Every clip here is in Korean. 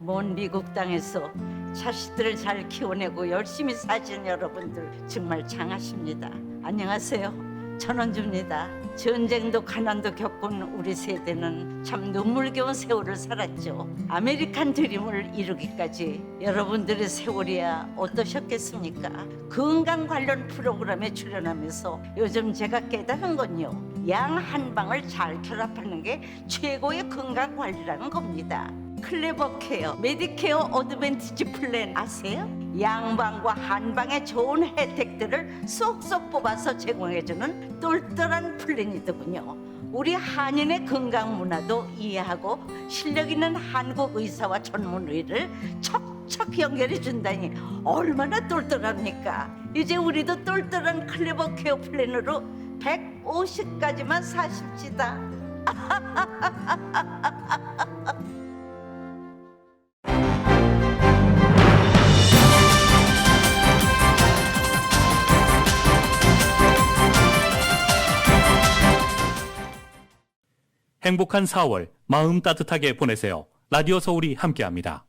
먼 미국 땅에서 자식들을 잘 키워내고 열심히 사신 여러분들 정말 장하십니다. 안녕하세요. 전원주입니다. 전쟁도 가난도 겪은 우리 세대는 참 눈물겨운 세월을 살았죠. 아메리칸 드림을 이루기까지 여러분들의 세월이야 어떠셨겠습니까? 건강 관련 프로그램에 출연하면서 요즘 제가 깨달은 건요, 양 한 방을 잘 결합하는 게 최고의 건강 관리라는 겁니다. 클레버 케어, 메디케어 어드밴티지 플랜 아세요? 양방과 한방의 좋은 혜택들을 쏙쏙 뽑아서 제공해주는 똘똘한 플랜이더군요. 우리 한인의 건강 문화도 이해하고 실력 있는 한국 의사와 전문의를 척척 연결해 준다니 얼마나 똘똘합니까? 이제 우리도 똘똘한 클레버 케어 플랜으로 150까지만 사십시다. 행복한 4월 마음 따뜻하게 보내세요. 라디오 서울이 함께합니다.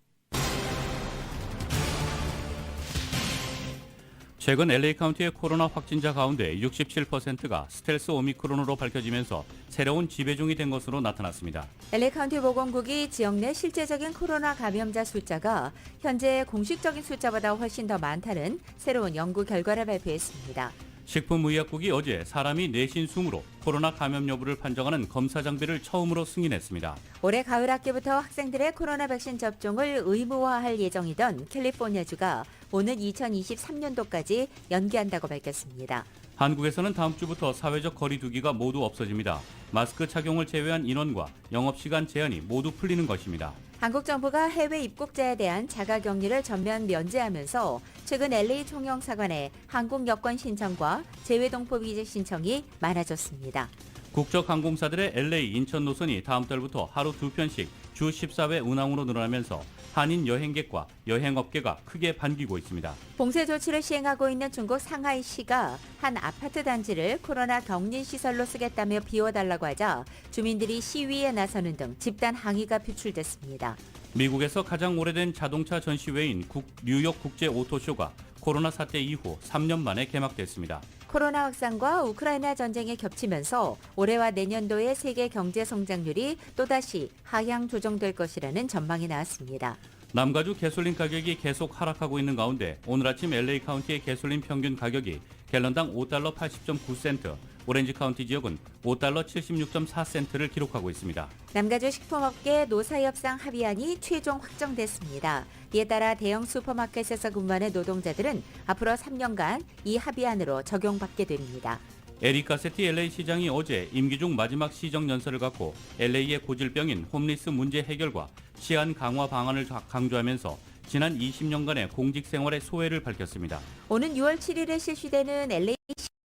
최근 LA 카운티의 코로나 확진자 가운데 67%가 스텔스 오미크론으로 밝혀지면서 새로운 지배종이 된 것으로 나타났습니다. LA 카운티 보건국이 지역 내 실제적인 코로나 감염자 숫자가 현재 공식적인 숫자보다 훨씬 더 많다는 새로운 연구 결과를 발표했습니다. 식품의약국이 어제 사람이 내쉰 숨으로 코로나 감염 여부를 판정하는 검사 장비를 처음으로 승인했습니다. 올해 가을 학기부터 학생들의 코로나 백신 접종을 의무화할 예정이던 캘리포니아주가 오는 2023년도까지 연기한다고 밝혔습니다. 한국에서는 다음 주부터 사회적 거리 두기가 모두 없어집니다. 마스크 착용을 제외한 인원과 영업시간 제한이 모두 풀리는 것입니다. 한국 정부가 해외 입국자에 대한 자가격리를 전면 면제하면서 최근 LA 총영사관에 한국 여권 신청과 재외동포 비자 신청이 많아졌습니다. 국적 항공사들의 LA 인천 노선이 다음 달부터 하루 2편씩 주 14회 운항으로 늘어나면서 한인 여행객과 여행업계가 크게 반기고 있습니다. 봉쇄 조치를 시행하고 있는 중국 상하이시가 한 아파트 단지를 코로나 격리 시설로 쓰겠다며 비워달라고 하자 주민들이 시위에 나서는 등 집단 항의가 표출됐습니다. 미국에서 가장 오래된 자동차 전시회인 뉴욕 국제 오토쇼가 코로나 사태 이후 3년 만에 개막됐습니다. 코로나 확산과 우크라이나 전쟁이 겹치면서 올해와 내년도의 세계 경제 성장률이 또다시 하향 조정될 것이라는 전망이 나왔습니다. 남가주 가솔린 가격이 계속 하락하고 있는 가운데 오늘 아침 LA 카운티의 가솔린 평균 가격이 갤런당 5달러 80.9센트, 오렌지 카운티 지역은 5달러 76.4센트를 기록하고 있습니다. 남가주 식품업계 노사협상 합의안이 최종 확정됐습니다. 이에 따라 대형 슈퍼마켓에서 근무하는 노동자들은 앞으로 3년간 이 합의안으로 적용받게 됩니다. 에릭 가세티 LA 시장이 어제 임기 중 마지막 시정 연설을 갖고 LA의 고질병인 홈리스 문제 해결과 치안 강화 방안을 강조하면서 지난 20년간의 공직 생활의 소회를 밝혔습니다. 오는 6월 7일에 실시되는 LA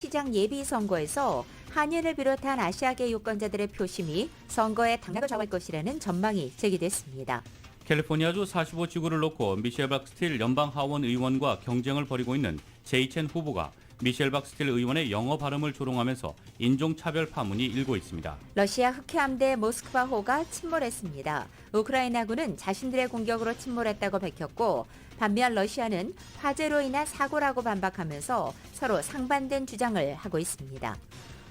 시장 예비 선거에서 한인을 비롯한 아시아계 유권자들의 표심이 선거의 당락을 정할 것이라는 전망이 제기됐습니다. 캘리포니아주 45지구를 놓고 미셸 박스틸 연방 하원 의원과 경쟁을 벌이고 있는 제이첸 후보가 미셸 박스틸 의원의 영어 발음을 조롱하면서 인종차별 파문이 일고 있습니다. 러시아 흑해함대 모스크바호가 침몰했습니다. 우크라이나군은 자신들의 공격으로 침몰했다고 밝혔고 반면 러시아는 화재로 인한 사고라고 반박하면서 서로 상반된 주장을 하고 있습니다.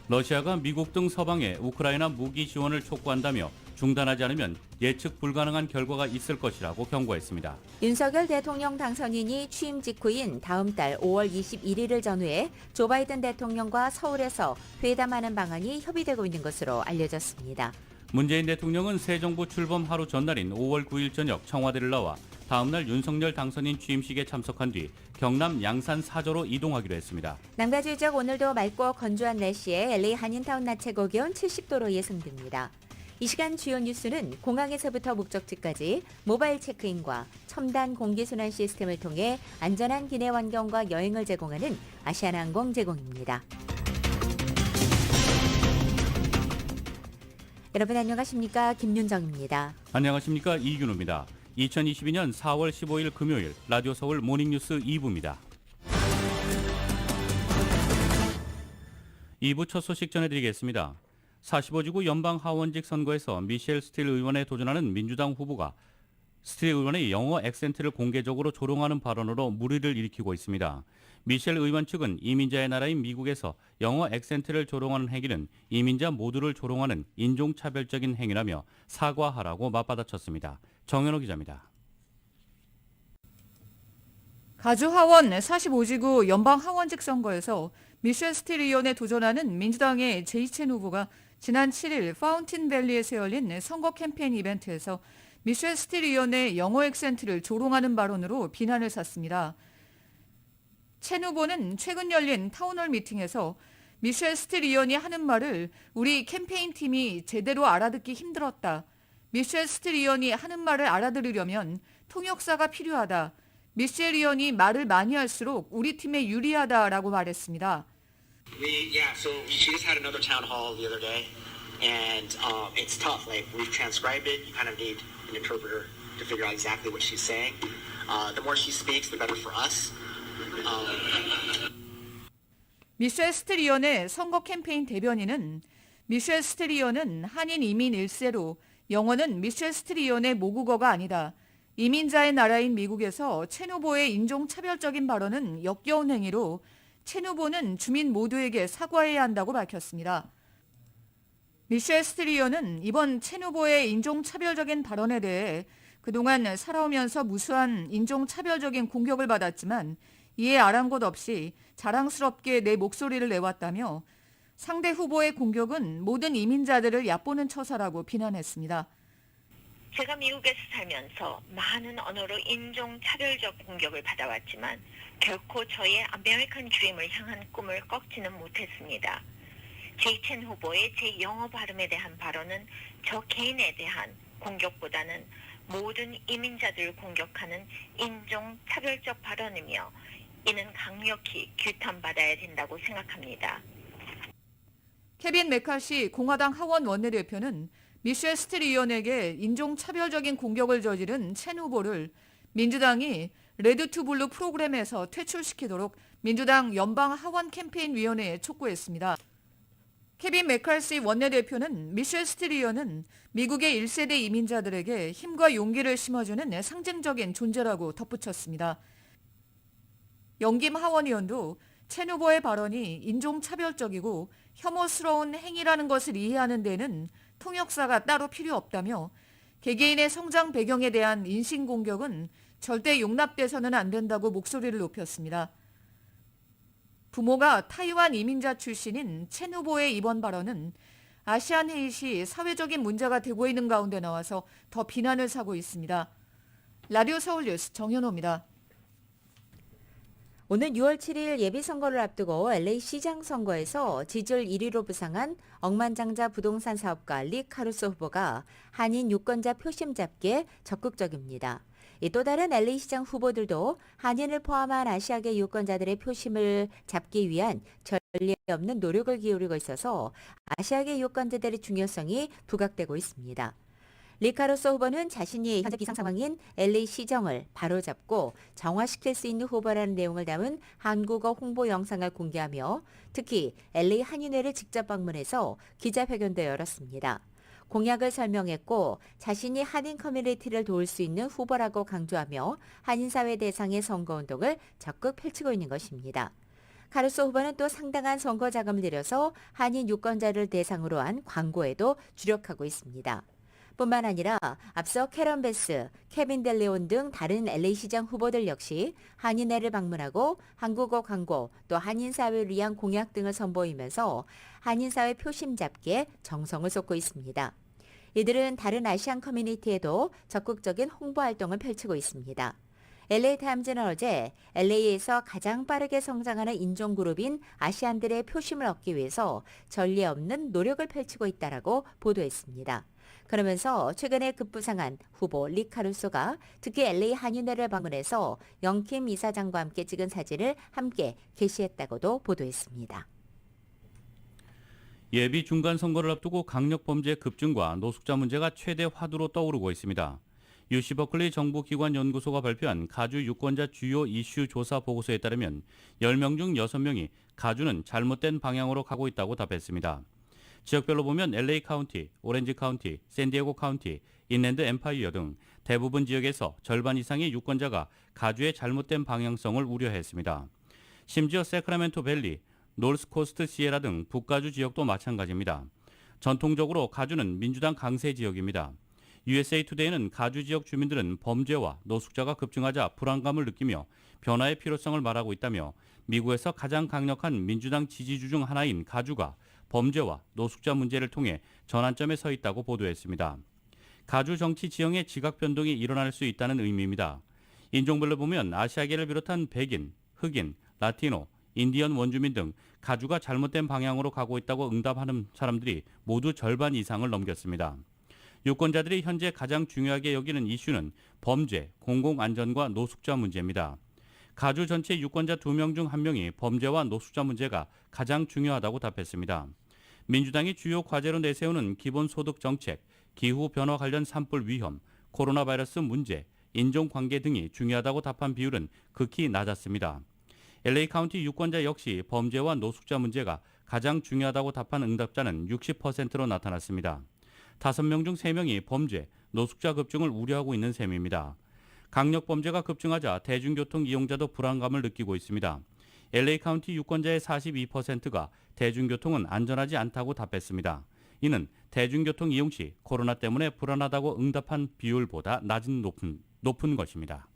러시아가 미국 등 서방에 우크라이나 무기 지원을 촉구한다며 중단하지 않으면 예측 불가능한 결과가 있을 것이라고 경고했습니다. 윤석열 대통령 당선인이 취임 직후인 다음 달 5월 21일을 전후해 조 바이든 대통령과 서울에서 회담하는 방안이 협의되고 있는 것으로 알려졌습니다. 문재인 대통령은 새 정부 출범 하루 전날인 5월 9일 저녁 청와대를 나와 다음 날 윤석열 당선인 취임식에 참석한 뒤 경남 양산 사저로 이동하기로 했습니다. 남가주 지역 오늘도 맑고 건조한 날씨에 LA 한인타운 낮 최고 기온 70도로 예상됩니다. 이 시간 주요 뉴스는 공항에서부터 목적지까지 모바일 체크인과 첨단 공기순환 시스템을 통해 안전한 기내 환경과 여행을 제공하는 아시아나항공 제공입니다. 여러분 안녕하십니까? 김윤정입니다. 안녕하십니까? 이균호입니다. 2022년 4월 15일 금요일 라디오 서울 모닝뉴스 2부입니다. 2부 첫 소식 전해드리겠습니다. 45지구 연방 하원직 선거에서 미셸 스틸 의원에 도전하는 민주당 후보가 스틸 의원의 영어 액센트를 공개적으로 조롱하는 발언으로 물의를 일으키고 있습니다. 미셸 의원 측은 이민자의 나라인 미국에서 영어 액센트를 조롱하는 행위는 이민자 모두를 조롱하는 인종차별적인 행위라며 사과하라고 맞받아쳤습니다. 정현호 기자입니다. 가주 하원 45지구 연방 하원직 선거에서 미셸 스틸 의원에 도전하는 민주당의 제이첸 후보가 지난 7일 파운틴밸리에서 열린 선거 캠페인 이벤트에서 미셸 스틸 의원의 영어 액센트를 조롱하는 발언으로 비난을 샀습니다. 첸 후보는 최근 열린 타운홀 미팅에서 미셸 스틸 의원이 하는 말을 우리 캠페인 팀이 제대로 알아듣기 힘들었다. 미셸 스틸 의원이 하는 말을 알아들으려면 통역사가 필요하다. 미셸 의원이 말을 많이 할수록 우리 팀에 유리하다라고 말했습니다. So she just had another town hall the other day, and it's tough. Like we've transcribed it, you kind of need an interpreter to figure out exactly what she's saying. The more she speaks, the better for us. 미셸 스틸 의원의 선거 캠페인 대변인은 미셸 스틸 의원은 한인 이민 1세로 영어는 미셸 스틸 의원의 모국어가 아니다. 이민자의 나라인 미국에서 첸 후보의 인종차별적인 발언은 역겨운 행위로 첸 후보는 주민 모두에게 사과해야 한다고 밝혔습니다. 미셸 스틸 의원은 이번 첸 후보의 인종차별적인 발언에 대해 그동안 살아오면서 무수한 인종차별적인 공격을 받았지만 이에 아랑곳 없이 자랑스럽게 내 목소리를 내왔다며 상대 후보의 공격은 모든 이민자들을 얕보는 처사라고 비난했습니다. 제가 미국에서 살면서 많은 언어로 인종차별적 공격을 받아왔지만 결코 저의 아메리칸 드림을 향한 꿈을 꺾지는 못했습니다. 제이첸 후보의 제 영어 발음에 대한 발언은 저 개인에 대한 공격보다는 모든 이민자들을 공격하는 인종차별적 발언이며 이는 강력히 규탄받아야 된다고 생각합니다. 케빈 메카시 공화당 하원 원내대표는 미셸 스틸 의원에게 인종차별적인 공격을 저지른 첸 후보를 민주당이 레드 투 블루 프로그램에서 퇴출시키도록 민주당 연방 하원 캠페인위원회에 촉구했습니다. 케빈 메칼시 원내대표는 미셸 스틸 의원은 미국의 1세대 이민자들에게 힘과 용기를 심어주는 상징적인 존재라고 덧붙였습니다. 영김 하원의원도 첸 후보의 발언이 인종차별적이고 혐오스러운 행위라는 것을 이해하는 데는 통역사가 따로 필요 없다며 개개인의 성장 배경에 대한 인신공격은 절대 용납돼서는 안 된다고 목소리를 높였습니다. 부모가 타이완 이민자 출신인 첸 후보의 이번 발언은 아시안 헤이시 사회적인 문제가 되고 있는 가운데 나와서 더 비난을 사고 있습니다. 라디오 서울 뉴스 정현호입니다. 오는 6월 7일 예비선거를 앞두고 LA 시장 선거에서 지지율 1위로 부상한 억만장자 부동산 사업가 리 카루소 후보가 한인 유권자 표심 잡기에 적극적입니다. 또 다른 LA 시장 후보들도 한인을 포함한 아시아계 유권자들의 표심을 잡기 위한 전례 없는 노력을 기울이고 있어서 아시아계 유권자들의 중요성이 부각되고 있습니다. 리 카루소 후보는 자신이 현재 비상 상황인 LA 시정을 바로잡고 정화시킬 수 있는 후보라는 내용을 담은 한국어 홍보 영상을 공개하며 특히 LA 한인회를 직접 방문해서 기자회견도 열었습니다. 공약을 설명했고 자신이 한인 커뮤니티를 도울 수 있는 후보라고 강조하며 한인사회 대상의 선거운동을 적극 펼치고 있는 것입니다. 카루소 후보는 또 상당한 선거 자금을 들여서 한인 유권자를 대상으로 한 광고에도 주력하고 있습니다. 뿐만 아니라 앞서 캐런 베스, 케빈 델레온 등 다른 LA 시장 후보들 역시 한인회를 방문하고 한국어 광고, 또 한인사회를 위한 공약 등을 선보이면서 한인사회 표심 잡기에 정성을 쏟고 있습니다. 이들은 다른 아시안 커뮤니티에도 적극적인 홍보 활동을 펼치고 있습니다. LA 타임즈는 어제 LA에서 가장 빠르게 성장하는 인종그룹인 아시안들의 표심을 얻기 위해서 전례 없는 노력을 펼치고 있다라고 보도했습니다. 그러면서 최근에 급부상한 후보 리 카루소가 특히 LA 한인회를 방문해서 영킴 이사장과 함께 찍은 사진을 함께 게시했다고도 보도했습니다. 예비 중간 선거를 앞두고 강력범죄 급증과 노숙자 문제가 최대 화두로 떠오르고 있습니다. UC 버클리 정보기관연구소가 발표한 가주 유권자 주요 이슈 조사 보고서에 따르면 10명 중 6명이 가주는 잘못된 방향으로 가고 있다고 답했습니다. 지역별로 보면 LA 카운티, 오렌지 카운티, 샌디에고 카운티, 인랜드 엠파이어 등 대부분 지역에서 절반 이상의 유권자가 가주의 잘못된 방향성을 우려했습니다. 심지어 세크라멘토 밸리, 노스코스트 시에라 등 북가주 지역도 마찬가지입니다. 전통적으로 가주는 민주당 강세 지역입니다. USA 투데이는 가주 지역 주민들은 범죄와 노숙자가 급증하자 불안감을 느끼며 변화의 필요성을 말하고 있다며 미국에서 가장 강력한 민주당 지지주 중 하나인 가주가 범죄와 노숙자 문제를 통해 전환점에 서 있다고 보도했습니다. 가주 정치 지형의 지각 변동이 일어날 수 있다는 의미입니다. 인종별로 보면 아시아계를 비롯한 백인, 흑인, 라티노, 인디언 원주민 등 가주가 잘못된 방향으로 가고 있다고 응답하는 사람들이 모두 절반 이상을 넘겼습니다. 유권자들이 현재 가장 중요하게 여기는 이슈는 범죄, 공공안전과 노숙자 문제입니다. 가주 전체 유권자 2명 중 1명이 범죄와 노숙자 문제가 가장 중요하다고 답했습니다. 민주당이 주요 과제로 내세우는 기본소득 정책, 기후변화 관련 산불 위험, 코로나 바이러스 문제, 인종관계 등이 중요하다고 답한 비율은 극히 낮았습니다. LA 카운티 유권자 역시 범죄와 노숙자 문제가 가장 중요하다고 답한 응답자는 60%로 나타났습니다. 5명 중 3명이 범죄, 노숙자 급증을 우려하고 있는 셈입니다. 강력 범죄가 급증하자 대중교통 이용자도 불안감을 느끼고 있습니다. LA 카운티 유권자의 42%가 대중교통은 안전하지 않다고 답했습니다. 이는 대중교통 이용 시 코로나 때문에 불안하다고 응답한 비율보다 높은 것입니다.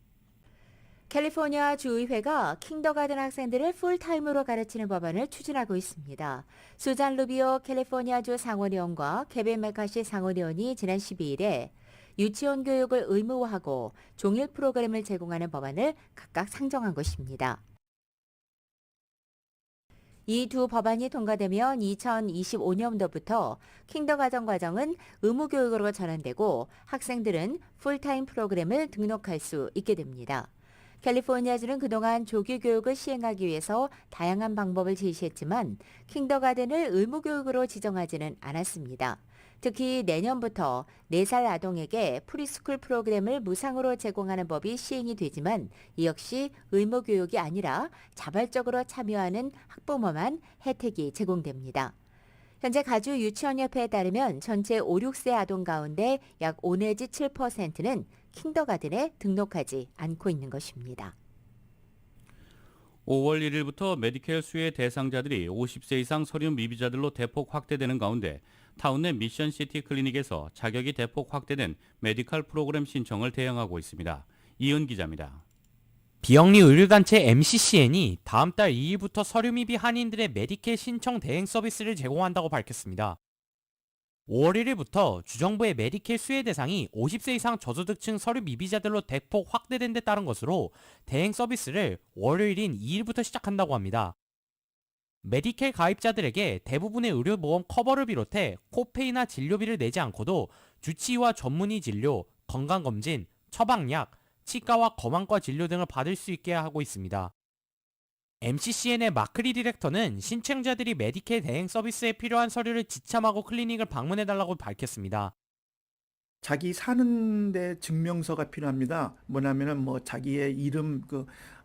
캘리포니아 주의회가 킨더가든 학생들을 풀타임으로 가르치는 법안을 추진하고 있습니다. 수잔 루비오 캘리포니아주 상원의원과 케빈 메카시 상원의원이 지난 12일에 유치원 교육을 의무화하고 종일 프로그램을 제공하는 법안을 각각 상정한 것입니다. 이 두 법안이 통과되면 2025년도부터 킨더가든 과정은 의무교육으로 전환되고 학생들은 풀타임 프로그램을 등록할 수 있게 됩니다. 캘리포니아주는 그동안 조기 교육을 시행하기 위해서 다양한 방법을 제시했지만 킨더가든을 의무교육으로 지정하지는 않았습니다. 특히 내년부터 4살 아동에게 프리스쿨 프로그램을 무상으로 제공하는 법이 시행이 되지만 이 역시 의무교육이 아니라 자발적으로 참여하는 학부모만 혜택이 제공됩니다. 현재 가주 유치원협회에 따르면 전체 5, 6세 아동 가운데 약 5 내지 7%는 킨더가든에 등록하지 않고 있는 것입니다. 5월 1일부터 메디케어 수혜 대상자들이 50세 이상 서류 미비자들로 대폭 확대되는 가운데 타운 내 미션시티 클리닉에서 자격이 대폭 확대된 메디컬 프로그램 신청을 대응하고 있습니다. 이은 기자입니다. 비영리 의료단체 MCCN이 다음 달 2일부터 서류 미비 한인들의 메디케어 신청 대행 서비스를 제공한다고 밝혔습니다. 5월 1일부터 주정부의 메디케어 수혜 대상이 50세 이상 저소득층 서류 미비자들로 대폭 확대된 데 따른 것으로 대행 서비스를 월요일인 2일부터 시작한다고 합니다. 메디케어 가입자들에게 대부분의 의료보험 커버를 비롯해 코페이나 진료비를 내지 않고도 주치의와 전문의 진료, 건강검진, 처방약, 치과와 검안과 진료 등을 받을 수 있게 하고 있습니다. MCCN의 마크리 디렉터는 신청자들이 메디케어 대행 서비스에 필요한 서류를 지참하고 클리닉을 방문해달라고 밝혔습니다. 자기 사는데 증명서가 필요합니다. 뭐냐면은 자기의 이름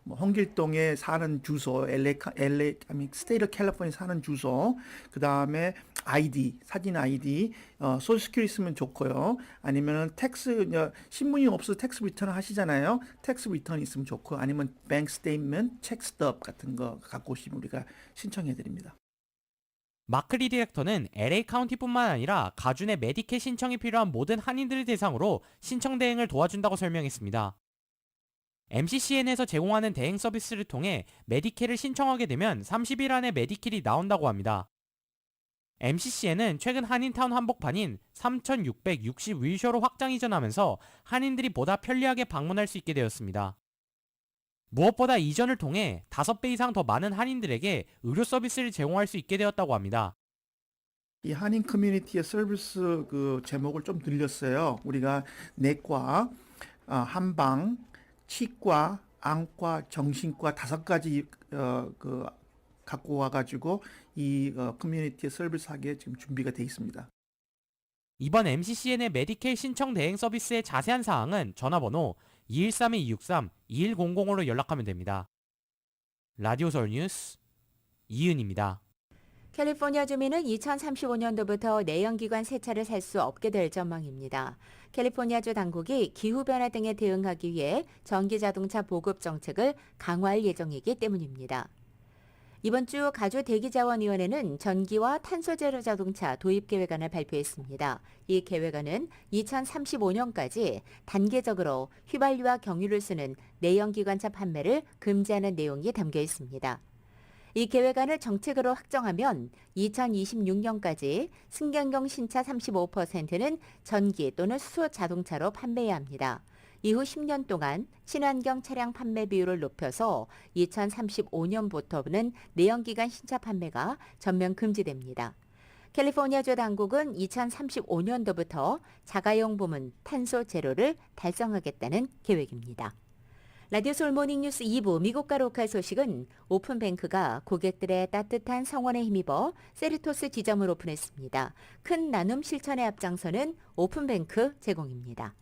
홍길동에 사는 주소, 스테이트 캘리포니아 사는 주소, 그 다음에 아이디, 사진 아이디, 소셜 시큐리티 있으면 좋고요. 아니면은 신분이 없어서 텍스 리턴 하시잖아요. 텍스 리턴 있으면 좋고, 아니면 뱅크 스테이트먼트, 책 스톱 같은 거 갖고 오시면 우리가 신청해 드립니다. 마크리 디렉터는 LA 카운티뿐만 아니라 가주 내 메디케어 신청이 필요한 모든 한인들을 대상으로 신청 대행을 도와준다고 설명했습니다. MCCN에서 제공하는 대행 서비스를 통해 메디케어를 신청하게 되면 30일 안에 메디케어이 나온다고 합니다. MCCN은 최근 한인타운 한복판인 3660 윌셔로 확장 이전하면서 한인들이 보다 편리하게 방문할 수 있게 되었습니다. 무엇보다 이전을 통해 5배 이상 더 많은 한인들에게 의료 서비스를 제공할 수 있게 되었다고 합니다. 이 한인 커뮤니티의 서비스 제목을 좀 늘렸어요. 우리가 내과, 한방, 치과, 안과, 정신과 5가지 갖고 와가지고 이 커뮤니티에 서비스하기에 지금 준비가 돼 있습니다. 이번 MCCN의 메디케어 신청 대행 서비스의 자세한 사항은 전화번호 213-263-2100으로 연락하면 됩니다. 라디오 서울 뉴스 이은입니다. 캘리포니아 주민은 2035년도부터 내연기관 새 차를 살 수 없게 될 전망입니다. 캘리포니아주 당국이 기후변화 등에 대응하기 위해 전기자동차 보급 정책을 강화할 예정이기 때문입니다. 이번 주 가주 대기자원위원회는 전기와 탄소제로 자동차 도입 계획안을 발표했습니다. 이 계획안은 2035년까지 단계적으로 휘발유와 경유를 쓰는 내연기관차 판매를 금지하는 내용이 담겨 있습니다. 이 계획안을 정책으로 확정하면 2026년까지 승객용 신차 35%는 전기 또는 수소 자동차로 판매해야 합니다. 이후 10년 동안 친환경 차량 판매 비율을 높여서 2035년부터는 내연기관 신차 판매가 전면 금지됩니다. 캘리포니아주 당국은 2035년도부터 자가용 부문 탄소 제로를 달성하겠다는 계획입니다. 라디오 솔 모닝뉴스 2부 미국과 로컬 소식은 오픈뱅크가 고객들의 따뜻한 성원에 힘입어 세리토스 지점을 오픈했습니다. 큰 나눔 실천에 앞장서는 오픈뱅크 제공입니다.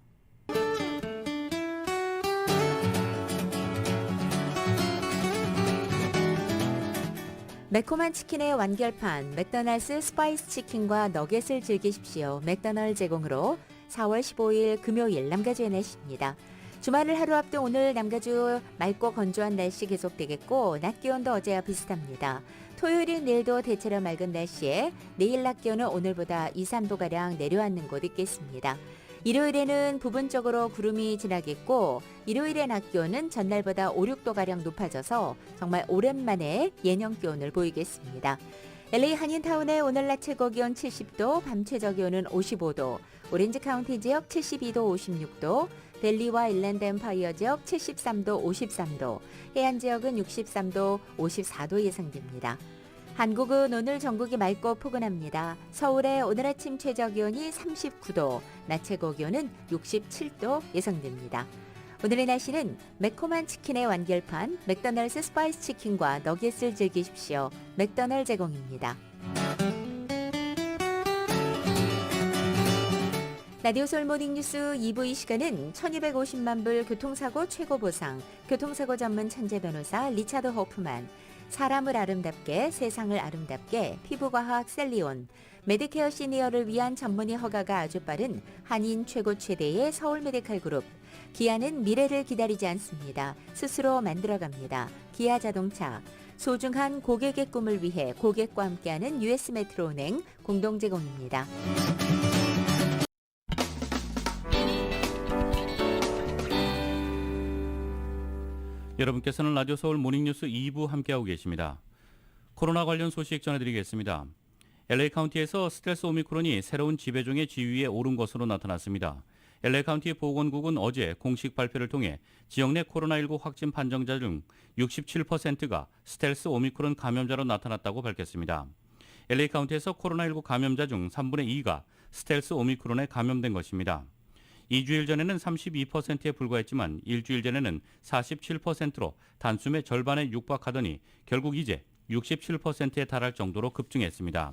매콤한 치킨의 완결판 맥도날드 스파이스 치킨과 너겟을 즐기십시오. 맥도날드 제공으로 4월 15일 금요일 남가주의 날씨입니다. 주말을 하루 앞둔 오늘 남가주 맑고 건조한 날씨 계속되겠고 낮 기온도 어제와 비슷합니다. 토요일인 내일도 대체로 맑은 날씨에 내일 낮 기온은 오늘보다 2, 3도가량 내려앉는 곳 있겠습니다. 일요일에는 부분적으로 구름이 지나겠고 일요일의 낮 기온은 전날보다 5, 6도가량 높아져서 정말 오랜만에 예년 기온을 보이겠습니다. LA 한인타운의 오늘 낮 최고 기온 70도, 밤 최저 기온은 55도, 오렌지 카운티 지역 72도, 56도, 델리와 일랜드 엠파이어 지역 73도, 53도, 해안 지역은 63도, 54도 예상됩니다. 한국은 오늘 전국이 맑고 포근합니다. 서울의 오늘 아침 최저 기온이 39도, 낮 최고 기온은 67도 예상됩니다. 오늘의 날씨는 매콤한 치킨의 완결판 맥도날드 스파이스 치킨과 너겟을 즐기십시오. 맥도날드 제공입니다. 라디오 솔 모닝뉴스 2부 이 시간은 1250만 불 교통사고 최고 보상, 교통사고 전문 천재 변호사 리차드 호프만, 사람을 아름답게 세상을 아름답게 피부과학 셀리온, 메디케어 시니어를 위한 전문의 허가가 아주 빠른 한인 최고 최대의 서울 메디칼 그룹, 기아는 미래를 기다리지 않습니다. 스스로 만들어갑니다. 기아 자동차, 소중한 고객의 꿈을 위해 고객과 함께하는 US 메트로은행 공동 제공입니다. 여러분께서는 라디오 서울 모닝뉴스 2부 함께하고 계십니다. 코로나 관련 소식 전해드리겠습니다. LA 카운티에서 스텔스 오미크론이 새로운 지배종의 지위에 오른 것으로 나타났습니다. LA 카운티 보건국은 어제 공식 발표를 통해 지역 내 코로나19 확진 판정자 중 67%가 스텔스 오미크론 감염자로 나타났다고 밝혔습니다. LA 카운티에서 코로나19 감염자 중 3분의 2가 스텔스 오미크론에 감염된 것입니다. 2주일 전에는 32%에 불과했지만 일주일 전에는 47%로 단숨에 절반에 육박하더니 결국 이제 67%에 달할 정도로 급증했습니다.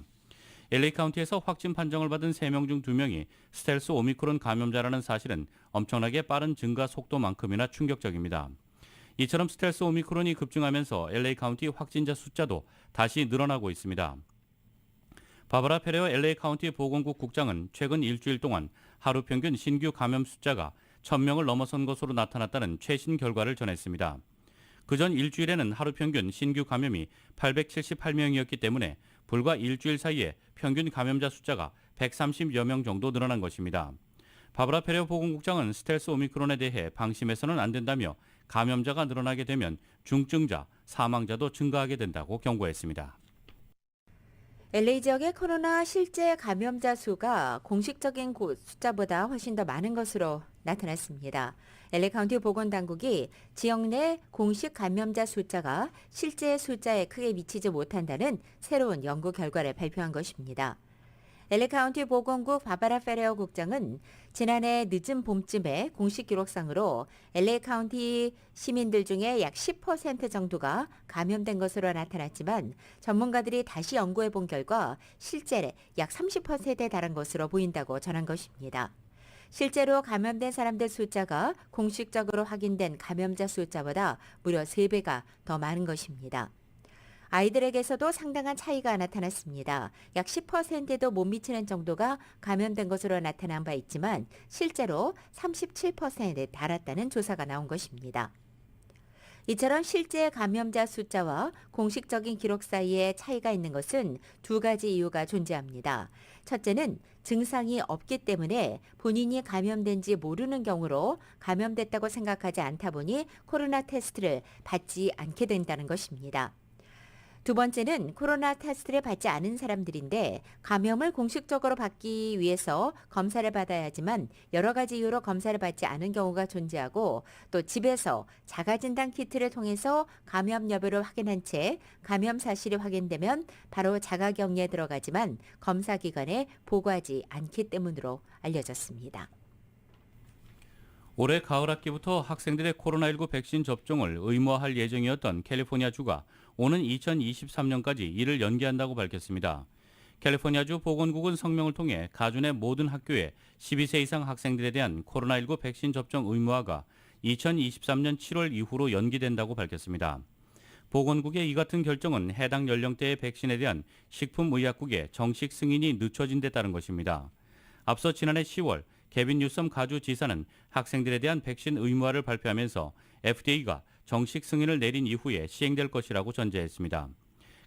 LA 카운티에서 확진 판정을 받은 3명 중 2명이 스텔스 오미크론 감염자라는 사실은 엄청나게 빠른 증가 속도만큼이나 충격적입니다. 이처럼 스텔스 오미크론이 급증하면서 LA 카운티 확진자 숫자도 다시 늘어나고 있습니다. 바바라 페레어 LA 카운티 보건국 국장은 최근 일주일 동안 하루 평균 신규 감염 숫자가 1000명을 넘어선 것으로 나타났다는 최신 결과를 전했습니다. 그전 일주일에는 하루 평균 신규 감염이 878명이었기 때문에 불과 일주일 사이에 평균 감염자 숫자가 130여 명 정도 늘어난 것입니다. 바바라 페레어 보건국장은 스텔스 오미크론에 대해 방심해서는 안 된다며 감염자가 늘어나게 되면 중증자, 사망자도 증가하게 된다고 경고했습니다. LA 지역의 코로나 실제 감염자 수가 공식적인 숫자보다 훨씬 더 많은 것으로 나타났습니다. LA 카운티 보건당국이 지역 내 공식 감염자 숫자가 실제 숫자에 크게 미치지 못한다는 새로운 연구 결과를 발표한 것입니다. LA 카운티 보건국 바바라 페레어 국장은 지난해 늦은 봄쯤에 공식 기록상으로 LA 카운티 시민들 중에 약 10% 정도가 감염된 것으로 나타났지만 전문가들이 다시 연구해 본 결과 실제 약 30%에 달한 것으로 보인다고 전한 것입니다. 실제로 감염된 사람들 숫자가 공식적으로 확인된 감염자 숫자보다 무려 3배가 더 많은 것입니다. 아이들에게서도 상당한 차이가 나타났습니다. 약 10%도 못 미치는 정도가 감염된 것으로 나타난 바 있지만 실제로 37%에 달했다는 조사가 나온 것입니다. 이처럼 실제 감염자 숫자와 공식적인 기록 사이에 차이가 있는 것은 두 가지 이유가 존재합니다. 첫째는 증상이 없기 때문에 본인이 감염된지 모르는 경우로 감염됐다고 생각하지 않다 보니 코로나 테스트를 받지 않게 된다는 것입니다. 두 번째는 코로나 테스트를 받지 않은 사람들인데 감염을 공식적으로 받기 위해서 검사를 받아야 하지만 여러 가지 이유로 검사를 받지 않은 경우가 존재하고 또 집에서 자가진단 키트를 통해서 감염 여부를 확인한 채 감염 사실이 확인되면 바로 자가격리에 들어가지만 검사 기관에 보고하지 않기 때문으로 알려졌습니다. 올해 가을 학기부터 학생들의 코로나19 백신 접종을 의무화할 예정이었던 캘리포니아주가 오는 2023년까지 이를 연기한다고 밝혔습니다. 캘리포니아주 보건국은 성명을 통해 가주 내 모든 학교에 12세 이상 학생들에 대한 코로나19 백신 접종 의무화가 2023년 7월 이후로 연기된다고 밝혔습니다. 보건국의 이 같은 결정은 해당 연령대의 백신에 대한 식품의약국의 정식 승인이 늦춰진 데 따른 것입니다. 앞서 지난해 10월 개빈 뉴섬 가주 지사는 학생들에 대한 백신 의무화를 발표하면서 FDA가 정식 승인을 내린 이후에 시행될 것이라고 전제했습니다.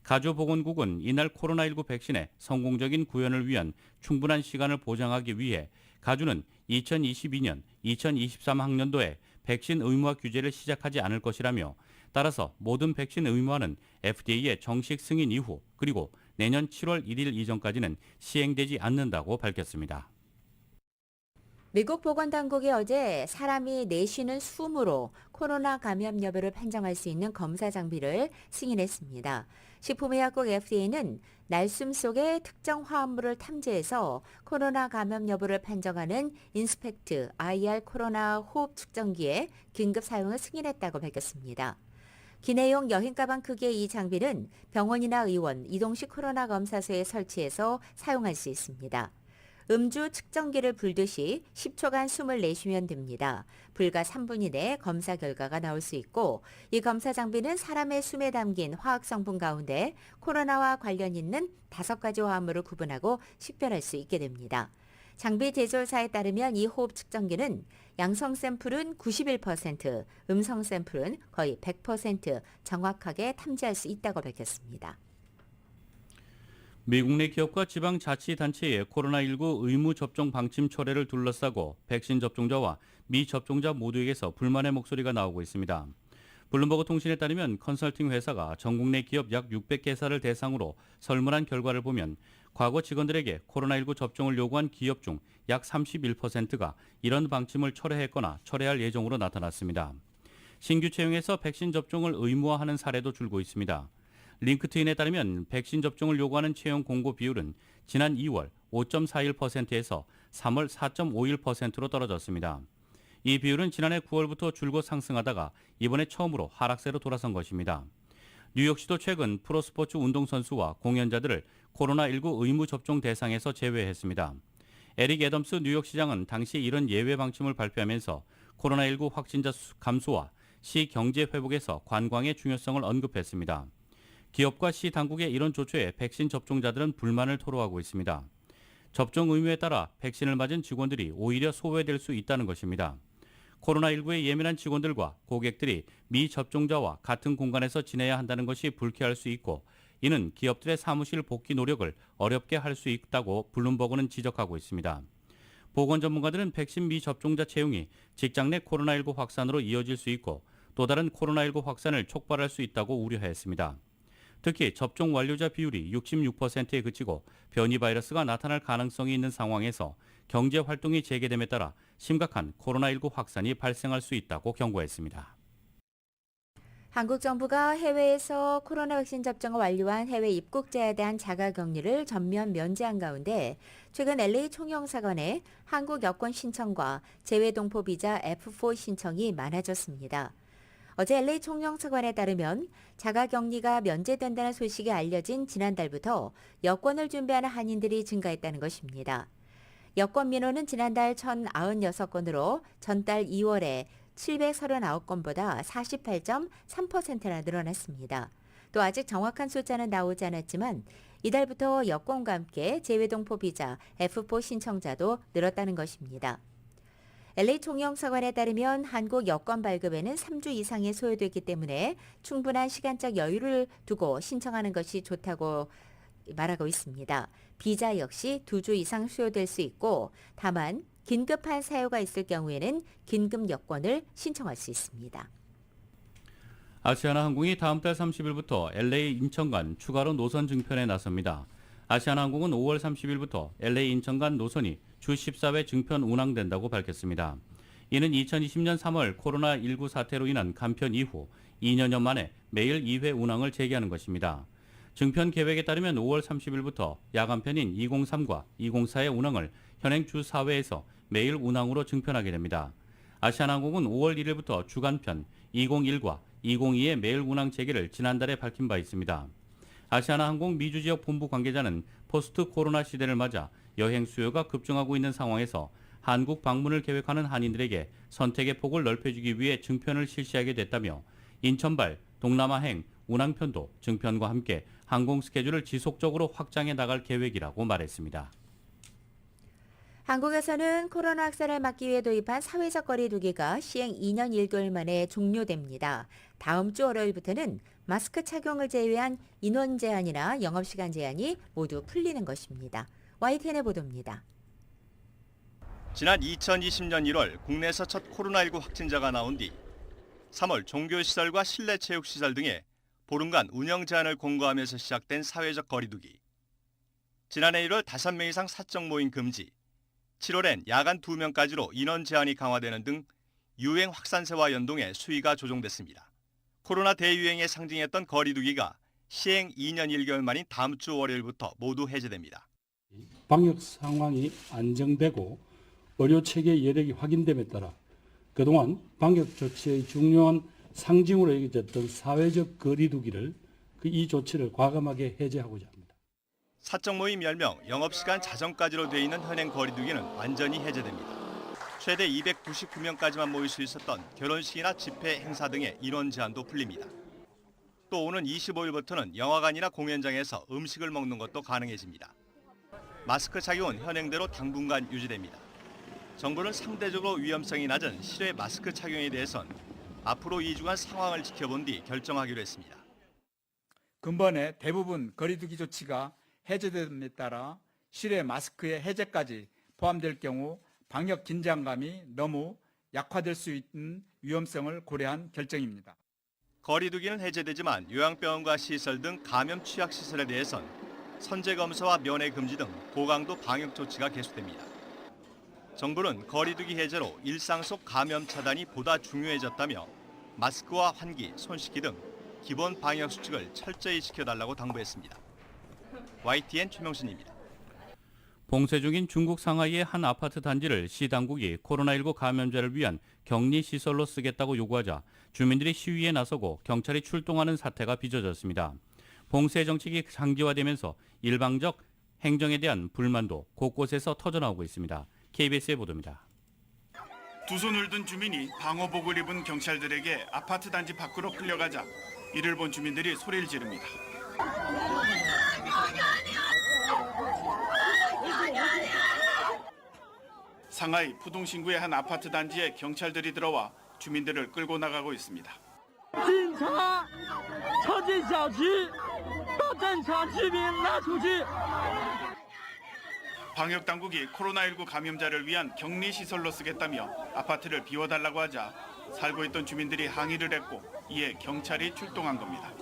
가주 보건국은 이날 코로나19 백신의 성공적인 구현을 위한 충분한 시간을 보장하기 위해 가주는 2022년, 2023학년도에 백신 의무화 규제를 시작하지 않을 것이라며 따라서 모든 백신 의무화는 FDA의 정식 승인 이후 그리고 내년 7월 1일 이전까지는 시행되지 않는다고 밝혔습니다. 미국 보건당국이 어제 사람이 내쉬는 숨으로 코로나 감염 여부를 판정할 수 있는 검사 장비를 승인했습니다. 식품의약국 FDA는 날숨 속에 특정 화합물을 탐지해서 코로나 감염 여부를 판정하는 인스펙트 IR 코로나 호흡 측정기의 긴급 사용을 승인했다고 밝혔습니다. 기내용 여행 가방 크기의 이 장비는 병원이나 의원, 이동식 코로나 검사소에 설치해서 사용할 수 있습니다. 음주 측정기를 불듯이 10초간 숨을 내쉬면 됩니다. 불과 3분 이내에 검사 결과가 나올 수 있고 이 검사 장비는 사람의 숨에 담긴 화학 성분 가운데 코로나와 관련 있는 5가지 화합물을 구분하고 식별할 수 있게 됩니다. 장비 제조사에 따르면 이 호흡 측정기는 양성 샘플은 91%, 음성 샘플은 거의 100% 정확하게 탐지할 수 있다고 밝혔습니다. 미국 내 기업과 지방자치단체의 코로나19 의무 접종 방침 철회를 둘러싸고 백신 접종자와 미접종자 모두에게서 불만의 목소리가 나오고 있습니다. 블룸버그 통신에 따르면 컨설팅 회사가 전국 내 기업 약 600개사를 대상으로 설문한 결과를 보면 과거 직원들에게 코로나19 접종을 요구한 기업 중 약 31%가 이런 방침을 철회했거나 철회할 예정으로 나타났습니다. 신규 채용에서 백신 접종을 의무화하는 사례도 줄고 있습니다. 링크트인에 따르면 백신 접종을 요구하는 채용 공고 비율은 지난 2월 5.41%에서 3월 4.51%로 떨어졌습니다. 이 비율은 지난해 9월부터 줄곧 상승하다가 이번에 처음으로 하락세로 돌아선 것입니다. 뉴욕시도 최근 프로스포츠 운동선수와 공연자들을 코로나19 의무 접종 대상에서 제외했습니다. 에릭 애덤스 뉴욕시장은 당시 이런 예외 방침을 발표하면서 코로나19 확진자 감소와 시 경제 회복에서 관광의 중요성을 언급했습니다. 기업과 시 당국의 이런 조처에 백신 접종자들은 불만을 토로하고 있습니다. 접종 의무에 따라 백신을 맞은 직원들이 오히려 소외될 수 있다는 것입니다. 코로나19에 예민한 직원들과 고객들이 미접종자와 같은 공간에서 지내야 한다는 것이 불쾌할 수 있고 이는 기업들의 사무실 복귀 노력을 어렵게 할 수 있다고 블룸버그는 지적하고 있습니다. 보건 전문가들은 백신 미접종자 채용이 직장 내 코로나19 확산으로 이어질 수 있고 또 다른 코로나19 확산을 촉발할 수 있다고 우려했습니다. 특히 접종 완료자 비율이 66%에 그치고 변이 바이러스가 나타날 가능성이 있는 상황에서 경제 활동이 재개됨에 따라 심각한 코로나19 확산이 발생할 수 있다고 경고했습니다. 한국 정부가 해외에서 코로나 백신 접종을 완료한 해외 입국자에 대한 자가격리를 전면 면제한 가운데 최근 LA 총영사관에 한국 여권 신청과 재외동포 비자 F4 신청이 많아졌습니다. 어제 LA 총영사관에 따르면 자가격리가 면제된다는 소식이 알려진 지난달부터 여권을 준비하는 한인들이 증가했다는 것입니다. 여권 민원은 지난달 1,096건으로 전달 2월에 739건보다 48.3%나 늘어났습니다. 또 아직 정확한 숫자는 나오지 않았지만 이달부터 여권과 함께 재외동포 비자 F4 신청자도 늘었다는 것입니다. LA 총영사관에 따르면 한국 여권 발급에는 3주 이상이 소요됐기 때문에 충분한 시간적 여유를 두고 신청하는 것이 좋다고 말하고 있습니다. 비자 역시 2주 이상 소요될 수 있고 다만 긴급한 사유가 있을 경우에는 긴급 여권을 신청할 수 있습니다. 아시아나항공이 다음 달 30일부터 LA 인천 간 추가로 노선 증편에 나섭니다. 아시아나항공은 5월 30일부터 LA 인천 간 노선이 주 14회 증편 운항된다고 밝혔습니다. 이는 2020년 3월 코로나19 사태로 인한 감편 이후 2년여 만에 매일 2회 운항을 재개하는 것입니다. 증편 계획에 따르면 5월 30일부터 야간편인 203과 204의 운항을 현행 주 4회에서 매일 운항으로 증편하게 됩니다. 아시아나항공은 5월 1일부터 주간편 201과 202의 매일 운항 재개를 지난달에 밝힌 바 있습니다. 아시아나항공 미주 지역 본부 관계자는 포스트 코로나 시대를 맞아 여행 수요가 급증하고 있는 상황에서 한국 방문을 계획하는 한인들에게 선택의 폭을 넓혀주기 위해 증편을 실시하게 됐다며 인천발 동남아행 운항편도 증편과 함께 항공 스케줄을 지속적으로 확장해 나갈 계획이라고 말했습니다. 한국에서는 코로나 확산을 막기 위해 도입한 사회적 거리 두기가 시행 2년 1개월 만에 종료됩니다. 다음 주 월요일부터는 마스크 착용을 제외한 인원 제한이나 영업시간 제한이 모두 풀리는 것입니다. YTN의 보도입니다. 지난 2020년 1월 국내에서 첫 코로나19 확진자가 나온 뒤 3월 종교시설과 실내체육시설 등에 보름간 운영 제한을 공고하면서 시작된 사회적 거리 두기. 지난해 1월 5명 이상 사적 모임 금지, 7월엔 야간 2명까지로 인원 제한이 강화되는 등 유행 확산세와 연동해 수위가 조정됐습니다. 코로나 대유행의 상징이었던 거리 두기가 시행 2년 1개월 만인 다음 주 월요일부터 모두 해제됩니다. 방역 상황이 안정되고 의료체계의 여력이 확인됨에 따라 그동안 방역 조치의 중요한 상징으로 여겨졌던 사회적 거리 두기를 이 조치를 과감하게 해제하고자 합니다. 사적 모임 10명, 영업시간 자정까지로 돼 있는 현행 거리 두기는 완전히 해제됩니다. 최대 299명까지만 모일 수 있었던 결혼식이나 집회, 행사 등의 인원 제한도 풀립니다. 또 오는 25일부터는 영화관이나 공연장에서 음식을 먹는 것도 가능해집니다. 마스크 착용은 현행대로 당분간 유지됩니다. 정부는 상대적으로 위험성이 낮은 실외 마스크 착용에 대해선 앞으로 2주간 상황을 지켜본 뒤 결정하기로 했습니다. 근본에 대부분 거리두기 조치가 해제됨에 따라 실외 마스크의 해제까지 포함될 경우 방역 긴장감이 너무 약화될 수 있는 위험성을 고려한 결정입니다. 거리두기는 해제되지만 요양병원과 시설 등 감염 취약시설에 대해선 선제 검사와 면회 금지 등 고강도 방역 조치가 계속됩니다. 정부는 거리두기 해제로 일상 속 감염 차단이 보다 중요해졌다며 마스크와 환기, 손 씻기 등 기본 방역 수칙을 철저히 지켜달라고 당부했습니다. YTN 최명순입니다. 봉쇄 중인 중국 상하이의 한 아파트 단지를 시 당국이 코로나19 감염자를 위한 격리 시설로 쓰겠다고 요구하자 주민들이 시위에 나서고 경찰이 출동하는 사태가 빚어졌습니다. 봉쇄 정책이 장기화되면서 일방적 행정에 대한 불만도 곳곳에서 터져나오고 있습니다. KBS의 보도입니다. 두 손을 든 주민이 방호복을 입은 경찰들에게 아파트 단지 밖으로 끌려가자 이를 본 주민들이 소리를 지릅니다. 상하이 푸동신구의 한 아파트 단지에 경찰들이 들어와 주민들을 끌고 나가고 있습니다. 방역 당국이 코로나19 감염자를 위한 격리 시설로 쓰겠다며 아파트를 비워달라고 하자 살고 있던 주민들이 항의를 했고 이에 경찰이 출동한 겁니다.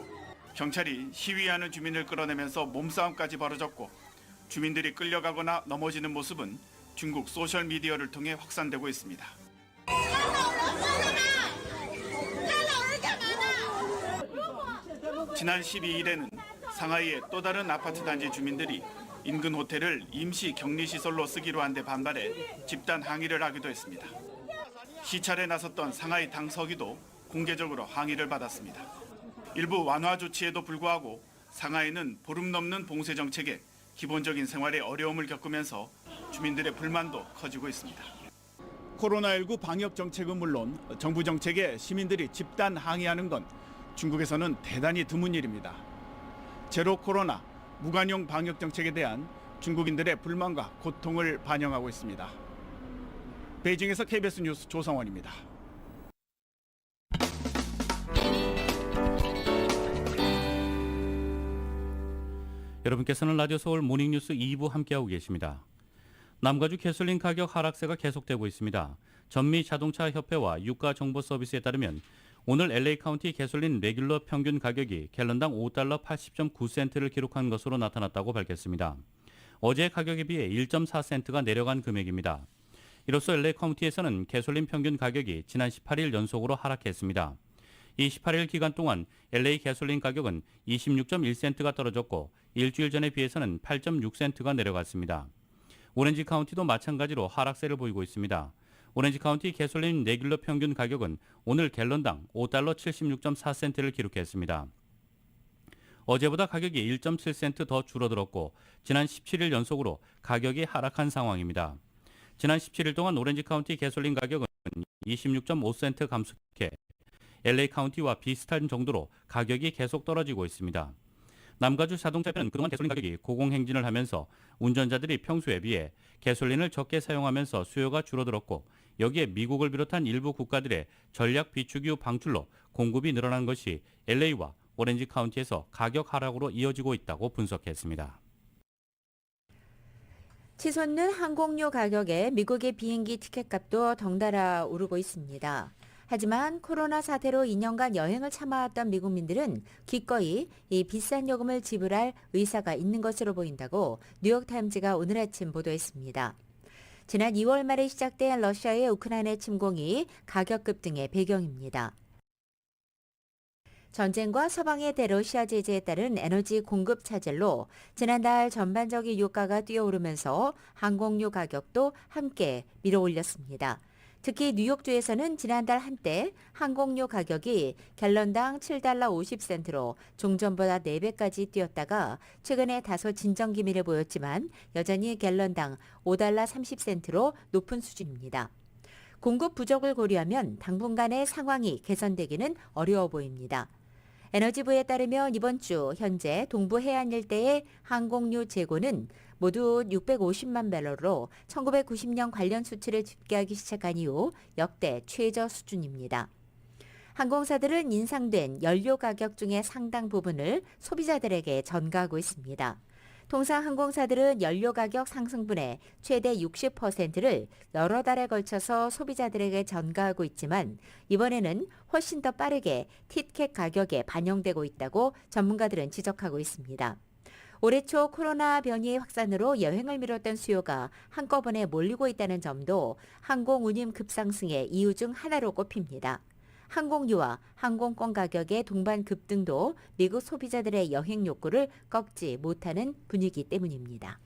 경찰이 시위하는 주민을 끌어내면서 몸싸움까지 벌어졌고 주민들이 끌려가거나 넘어지는 모습은 중국 소셜미디어를 통해 확산되고 있습니다. 지난 12일에는 상하이의 또 다른 아파트 단지 주민들이 인근 호텔을 임시 격리시설로 쓰기로 한 데 반발해 집단 항의를 하기도 했습니다. 시찰에 나섰던 상하이 당서기도 공개적으로 항의를 받았습니다. 일부 완화 조치에도 불구하고 상하이는 보름 넘는 봉쇄 정책에 기본적인 생활에 어려움을 겪으면서 주민들의 불만도 커지고 있습니다. 코로나19 방역 정책은 물론 정부 정책에 시민들이 집단 항의하는 건 중국에서는 대단히 드문 일입니다. 제로 코로나, 무관용 방역 정책에 대한 중국인들의 불만과 고통을 반영하고 있습니다. 베이징에서 KBS 뉴스 조성원입니다. 여러분께서는 라디오 서울 모닝뉴스 2부 함께하고 계십니다. 남가주 가솔린 가격 하락세가 계속되고 있습니다. 전미 자동차 협회와 유가 정보 서비스에 따르면 오늘 LA 카운티 가솔린 레귤러 평균 가격이 갤런당 5달러 80.9센트를 기록한 것으로 나타났다고 밝혔습니다. 어제 가격에 비해 1.4센트가 내려간 금액입니다. 이로써 LA 카운티에서는 가솔린 평균 가격이 지난 18일 연속으로 하락했습니다. 이 18일 기간 동안 LA 가솔린 가격은 26.1센트가 떨어졌고 일주일 전에 비해서는 8.6센트가 내려갔습니다. 오렌지 카운티도 마찬가지로 하락세를 보이고 있습니다. 오렌지 카운티 가솔린 레귤러 평균 가격은 오늘 갤런당 5달러 76.4센트를 기록했습니다. 어제보다 가격이 1.7센트 더 줄어들었고 지난 17일 연속으로 가격이 하락한 상황입니다. 지난 17일 동안 오렌지 카운티 가솔린 가격은 26.5센트 감소해 LA 카운티와 비슷한 정도로 가격이 계속 떨어지고 있습니다. 남가주 자동차회는 그동안 가솔린 가격이 고공행진을 하면서 운전자들이 평소에 비해 가솔린을 적게 사용하면서 수요가 줄어들었고 여기에 미국을 비롯한 일부 국가들의 전략 비축유 방출로 공급이 늘어난 것이 LA와 오렌지 카운티에서 가격 하락으로 이어지고 있다고 분석했습니다. 치솟는 항공료 가격에 미국의 비행기 티켓값도 덩달아 오르고 있습니다. 하지만 코로나 사태로 2년간 여행을 참아왔던 미국민들은 기꺼이 이 비싼 요금을 지불할 의사가 있는 것으로 보인다고 뉴욕타임즈가 오늘 아침 보도했습니다. 지난 2월 말에 시작된 러시아의 우크라이나 침공이 가격 급등의 배경입니다. 전쟁과 서방의 대러시아 제재에 따른 에너지 공급 차질로 지난달 전반적인 유가가 뛰어오르면서 항공료 가격도 함께 밀어올렸습니다. 특히 뉴욕주에서는 지난달 한때 항공료 가격이 갤런당 7달러 50센트로 종전보다 4배까지 뛰었다가 최근에 다소 진정 기미를 보였지만 여전히 갤런당 5달러 30센트로 높은 수준입니다. 공급 부족을 고려하면 당분간의 상황이 개선되기는 어려워 보입니다. 에너지부에 따르면 이번 주 현재 동부 해안 일대의 항공유 재고는 모두 650만 밸런으로 1990년 관련 수치를 집계하기 시작한 이후 역대 최저 수준입니다. 항공사들은 인상된 연료 가격 중의 상당 부분을 소비자들에게 전가하고 있습니다. 통상 항공사들은 연료 가격 상승분의 최대 60%를 여러 달에 걸쳐서 소비자들에게 전가하고 있지만 이번에는 훨씬 더 빠르게 티켓 가격에 반영되고 있다고 전문가들은 지적하고 있습니다. 올해 초 코로나 변이의 확산으로 여행을 미뤘던 수요가 한꺼번에 몰리고 있다는 점도 항공 운임 급상승의 이유 중 하나로 꼽힙니다. 항공료와 항공권 가격의 동반 급등도 미국 소비자들의 여행 욕구를 꺾지 못하는 분위기 때문입니다.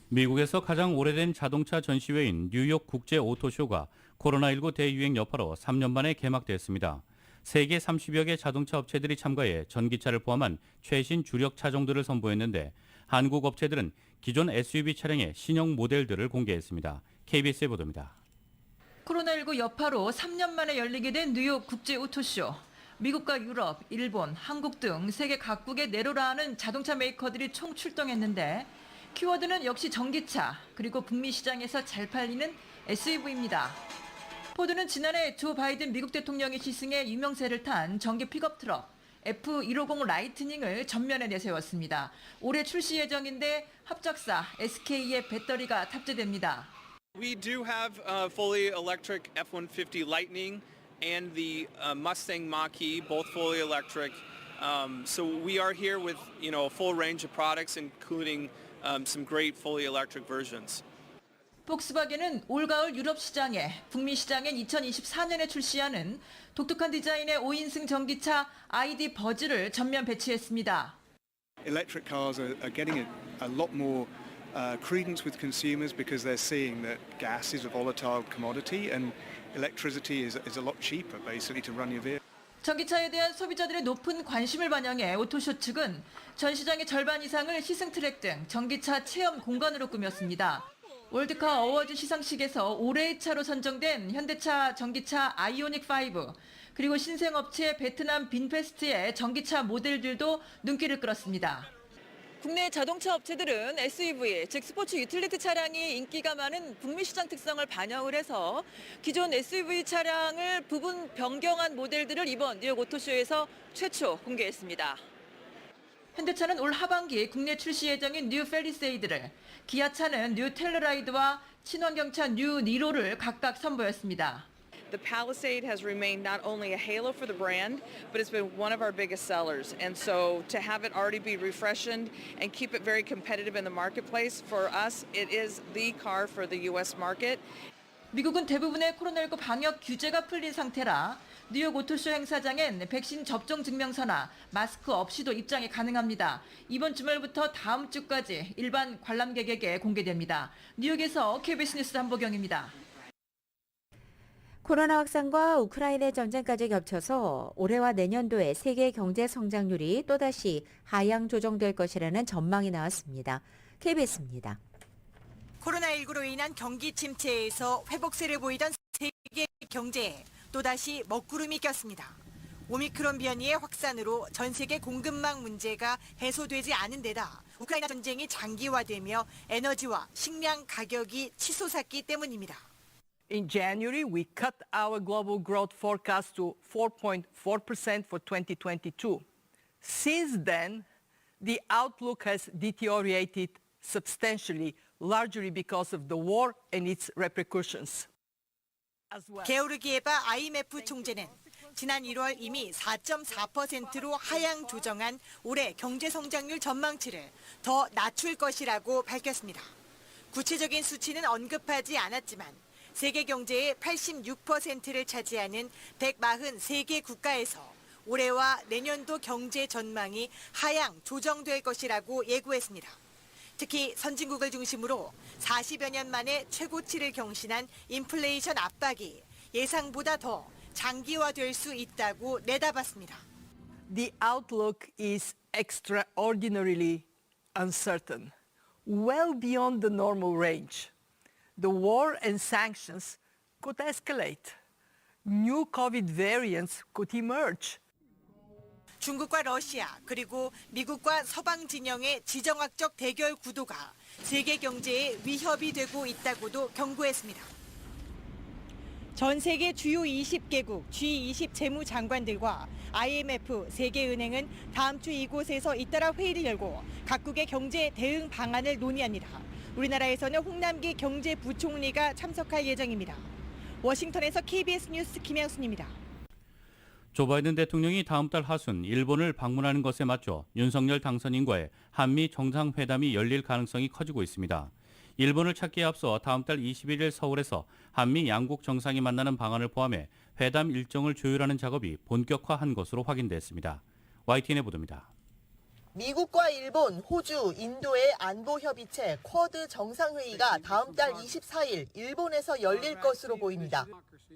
미국에서 가장 오래된 자동차 전시회인 뉴욕 국제 오토쇼가 코로나19 대유행 여파로 3년 만에 개막됐습니다. 세계 30여 개 자동차 업체들이 참가해 전기차를 포함한 최신 주력 차종들을 선보였는데 한국 업체들은 기존 SUV 차량의 신형 모델들을 공개했습니다. KBS의 보도입니다. 코로나19 여파로 3년 만에 열리게 된 뉴욕 국제 오토쇼. 미국과 유럽, 일본, 한국 등 세계 각국의 내로라하는 자동차 메이커들이 총 출동했는데 키워드는 역시 전기차, 그리고 북미 시장에서 잘 팔리는 SUV입니다. 포드는 지난해 조 바이든 미국 대통령이 시승해 유명세를 탄 전기 픽업 트럭 F150 라이트닝을 전면에 내세웠습니다. 올해 출시 예정인데 합작사 SK의 배터리가 탑재됩니다. We do have fully electric F-150 Lightning and the Mustang Mach-E, both fully electric. So we are here with a full range of products, including some great fully electric versions. 폭스바겐은 올가을 유럽 시장에, 북미 시장엔 2024년에 출시하는 독특한 디자인의 5인승 전기차 ID 버즈를 전면 배치했습니다. Electric cars are getting a lot more credence with consumers because they're seeing that gas is a volatile commodity and electricity is a lot cheaper basically to run your vehicle. 전기차에 대한 소비자들의 높은 관심을 반영해 오토쇼 측은 전 시장의 절반 이상을 시승 트랙 등 전기차 체험 공간으로 꾸몄습니다. 월드카 어워즈 시상식에서 올해의 차로 선정된 현대차 전기차 아이오닉 5, 그리고 신생업체 베트남 빈페스트의 전기차 모델들도 눈길을 끌었습니다. 국내 자동차 업체들은 SUV, 즉 스포츠 유틸리티 차량이 인기가 많은 북미 시장 특성을 반영을 해서 기존 SUV 차량을 부분 변경한 모델들을 이번 뉴욕 오토쇼에서 최초 공개했습니다. 현대차는 올 하반기 국내 출시 예정인 뉴 펠리세이드를, 기아차는 뉴 텔러라이드와 친환경차 뉴 니로를 각각 선보였습니다. The Palisade has remained not only a halo for the brand, but it's been one of our biggest sellers. And so to have it already be refreshened and keep it very competitive in the marketplace, for us, it is the car for the U.S. market. 미국은 대부분의 코로나19 방역 규제가 풀린 상태라 뉴욕 오토쇼 행사장엔 백신 접종 증명서나 마스크 없이도 입장이 가능합니다. 이번 주말부터 다음 주까지 일반 관람객에게 공개됩니다. 뉴욕에서 KBS 뉴스 한보경입니다. 코로나 확산과 우크라이나 전쟁까지 겹쳐서 올해와 내년도에 세계 경제 성장률이 또다시 하향 조정될 것이라는 전망이 나왔습니다. KBS입니다. 코로나19로 인한 경기 침체에서 회복세를 보이던 세계 경제에 또다시 먹구름이 꼈습니다. 오미크론 변이의 확산으로 전 세계 공급망 문제가 해소되지 않은 데다 우크라이나 전쟁이 장기화되며 에너지와 식량 가격이 치솟았기 때문입니다. In January, we cut our global growth forecast to 4.4% for 2022. Since then, the outlook has deteriorated substantially, largely because of the war and its repercussions. 게오르기에바 IMF 총재는 지난 1월 이미 4.4%로 하향 조정한 올해 경제 성장률 전망치를 더 낮출 것이라고 밝혔습니다. 구체적인 수치는 언급하지 않았지만 세계 경제의 86%를 차지하는 143개 국가에서 올해와 내년도 경제 전망이 하향 조정될 것이라고 예고했습니다. 특히 선진국을 중심으로 40여 년 만에 최고치를 경신한 인플레이션 압박이 예상보다 더 장기화될 수 있다고 내다봤습니다. The outlook is extraordinarily uncertain, well beyond the normal range. The war and sanctions could escalate. New COVID variants could emerge. 중국과 러시아 그리고 미국과 서방 진영의 지정학적 대결 구도가 세계 경제에 위협이 되고 있다고도 경고했습니다. 전 세계 주요 20개국 G20 재무장관들과 IMF, 세계은행은 다음 주 이곳에서 잇따라 회의를 열고 각국의 경제 대응 방안을 논의합니다. 우리나라에서는 홍남기 경제부총리가 참석할 예정입니다. 워싱턴에서 KBS 뉴스 김양순입니다. 조 바이든 대통령이 다음 달 하순 일본을 방문하는 것에 맞춰 윤석열 당선인과의 한미 정상회담이 열릴 가능성이 커지고 있습니다. 일본을 찾기에 앞서 다음 달 21일 서울에서 한미 양국 정상이 만나는 방안을 포함해 회담 일정을 조율하는 작업이 본격화한 것으로 확인됐습니다. YTN의 보도입니다. 미국과 일본, 호주, 인도의 안보협의체 쿼드 정상회의가 다음 달 24일 일본에서 열릴 것으로 보입니다.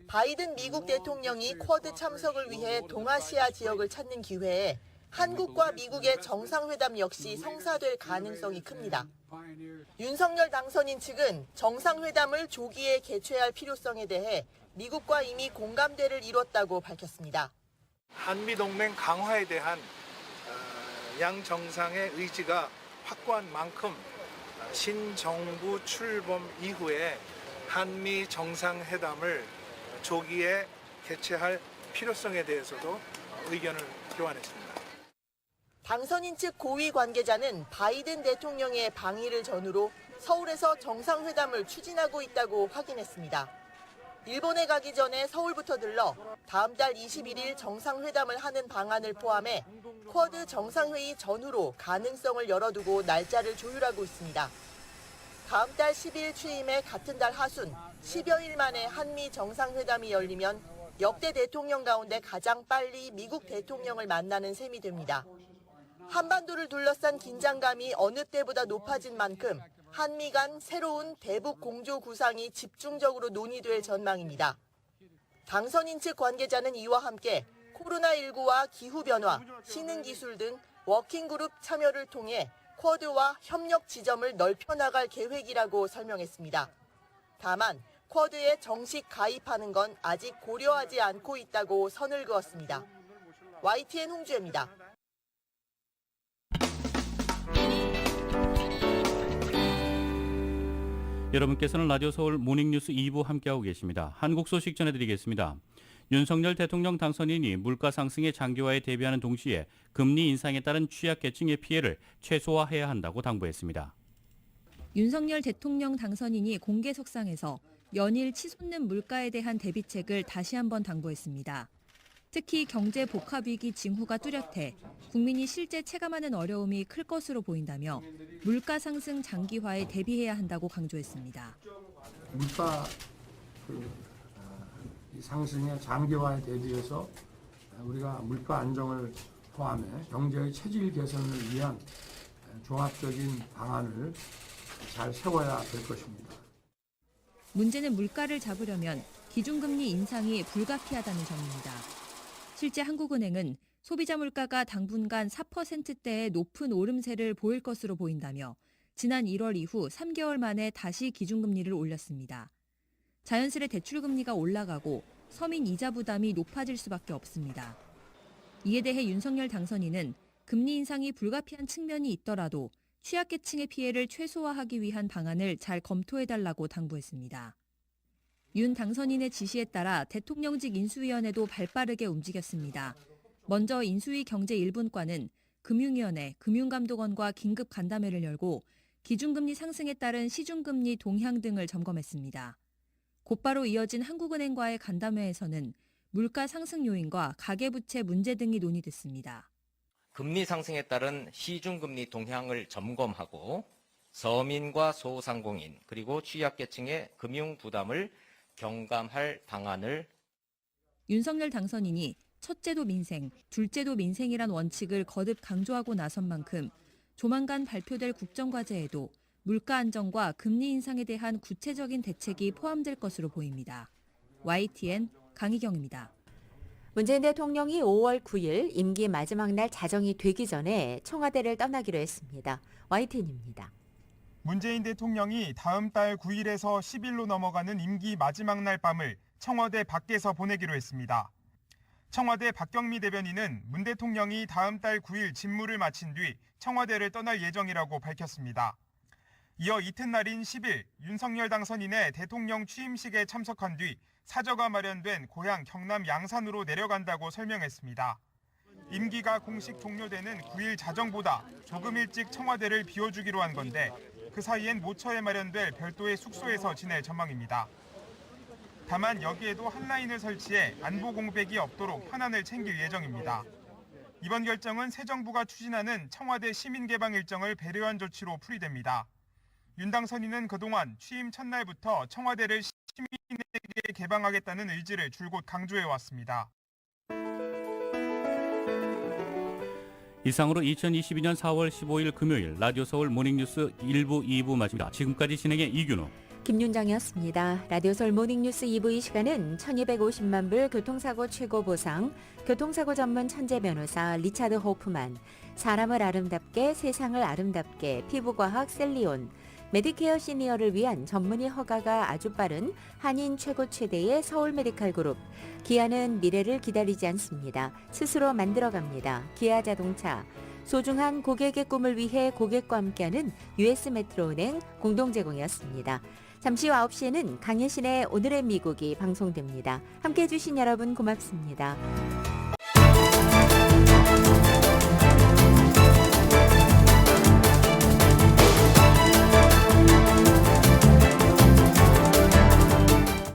바이든 미국 대통령이 쿼드 참석을 위해 동아시아 지역을 찾는 기회에 한국과 미국의 정상회담 역시 성사될 가능성이 큽니다. 윤석열 당선인 측은 정상회담을 조기에 개최할 필요성에 대해 미국과 이미 공감대를 이뤘다고 밝혔습니다. 한미동맹 강화에 대한 양 정상의 의지가 확고한 만큼 신정부 출범 이후에 한미 정상회담을 조기에 개최할 필요성에 대해서도 의견을 교환했습니다. 당선인 측 고위 관계자는 바이든 대통령의 방일을 전후로 서울에서 정상회담을 추진하고 있다고 확인했습니다. 일본에 가기 전에 서울부터 들러 다음 달 21일 정상회담을 하는 방안을 포함해 쿼드 정상회의 전후로 가능성을 열어두고 날짜를 조율하고 있습니다. 다음 달 10일 취임해 같은 달 하순 10여일 만에 한미 정상회담이 열리면 역대 대통령 가운데 가장 빨리 미국 대통령을 만나는 셈이 됩니다. 한반도를 둘러싼 긴장감이 어느 때보다 높아진 만큼 한미 간 새로운 대북 공조 구상이 집중적으로 논의될 전망입니다. 당선인 측 관계자는 이와 함께 코로나19와 기후변화, 신흥기술 등 워킹그룹 참여를 통해 쿼드와 협력 지점을 넓혀나갈 계획이라고 설명했습니다. 다만 쿼드에 정식 가입하는 건 아직 고려하지 않고 있다고 선을 그었습니다. YTN 홍주혜입니다. 여러분께서는 라디오 서울 모닝뉴스 2부 함께하고 계십니다. 한국 소식 전해드리겠습니다. 윤석열 대통령 당선인이 물가 상승의 장기화에 대비하는 동시에 금리 인상에 따른 취약계층의 피해를 최소화해야 한다고 당부했습니다. 윤석열 대통령 당선인이 공개석상에서 연일 치솟는 물가에 대한 대비책을 다시 한번 당부했습니다. 특히 경제 복합위기 징후가 뚜렷해 국민이 실제 체감하는 어려움이 클 것으로 보인다며 물가 상승 장기화에 대비해야 한다고 강조했습니다. 물가 상승의 장기화에 대비해서 우리가 물가 안정을 포함해 경제의 체질 개선을 위한 종합적인 방안을 잘 세워야 될 것입니다. 문제는 물가를 잡으려면 기준금리 인상이 불가피하다는 점입니다. 실제 한국은행은 소비자 물가가 당분간 4%대의 높은 오름세를 보일 것으로 보인다며 지난 1월 이후 3개월 만에 다시 기준금리를 올렸습니다. 자연스레 대출금리가 올라가고 서민 이자 부담이 높아질 수밖에 없습니다. 이에 대해 윤석열 당선인은 금리 인상이 불가피한 측면이 있더라도 취약계층의 피해를 최소화하기 위한 방안을 잘 검토해달라고 당부했습니다. 윤 당선인의 지시에 따라 대통령직 인수위원회도 발빠르게 움직였습니다. 먼저 인수위 경제 1분과는 금융위원회, 금융감독원과 긴급 간담회를 열고 기준금리 상승에 따른 시중금리 동향 등을 점검했습니다. 곧바로 이어진 한국은행과의 간담회에서는 물가 상승 요인과 가계부채 문제 등이 논의됐습니다. 금리 상승에 따른 시중금리 동향을 점검하고 서민과 소상공인 그리고 취약계층의 금융 부담을 경감할 방안을 윤석열 당선인이 첫째도 민생, 둘째도 민생이란 원칙을 거듭 강조하고 나선 만큼 조만간 발표될 국정과제에도 물가 안정과 금리 인상에 대한 구체적인 대책이 포함될 것으로 보입니다. YTN 강희경입니다. 문재인 대통령이 5월 9일 임기 마지막 날 자정이 되기 전에 청와대를 떠나기로 했습니다. YTN입니다. 문재인 대통령이 다음 달 9일에서 10일로 넘어가는 임기 마지막 날 밤을 청와대 밖에서 보내기로 했습니다. 청와대 박경미 대변인은 문 대통령이 다음 달 9일 직무를 마친 뒤 청와대를 떠날 예정이라고 밝혔습니다. 이어 이튿날인 10일 윤석열 당선인의 대통령 취임식에 참석한 뒤 사저가 마련된 고향 경남 양산으로 내려간다고 설명했습니다. 임기가 공식 종료되는 9일 자정보다 조금 일찍 청와대를 비워주기로 한 건데 그 사이엔 모처에 마련될 별도의 숙소에서 지낼 전망입니다. 다만 여기에도 한라인을 설치해 안보 공백이 없도록 현안을 챙길 예정입니다. 이번 결정은 새 정부가 추진하는 청와대 시민개방 일정을 배려한 조치로 풀이됩니다. 윤 당선인은 그동안 취임 첫날부터 청와대를 시민에게 개방하겠다는 의지를 줄곧 강조해왔습니다. 이상으로 2022년 4월 15일 금요일 라디오 서울 모닝뉴스 1부, 2부 마칩니다. 지금까지 진행의 이균호, 김윤정이었습니다. 라디오 서울 모닝뉴스 2부 이 시간은 1250만 불 교통사고 최고 보상, 교통사고 전문 천재 변호사 리차드 호프만, 사람을 아름답게 세상을 아름답게 피부과학 셀리온, 메디케어 시니어를 위한 전문의 허가가 아주 빠른 한인 최고 최대의 서울 메디칼 그룹, 기아는 미래를 기다리지 않습니다. 스스로 만들어갑니다. 기아 자동차, 소중한 고객의 꿈을 위해 고객과 함께하는 US 메트로은행 공동 제공이었습니다. 잠시 후 9시에는 강혜신의 오늘의 미국이 방송됩니다. 함께해 주신 여러분 고맙습니다.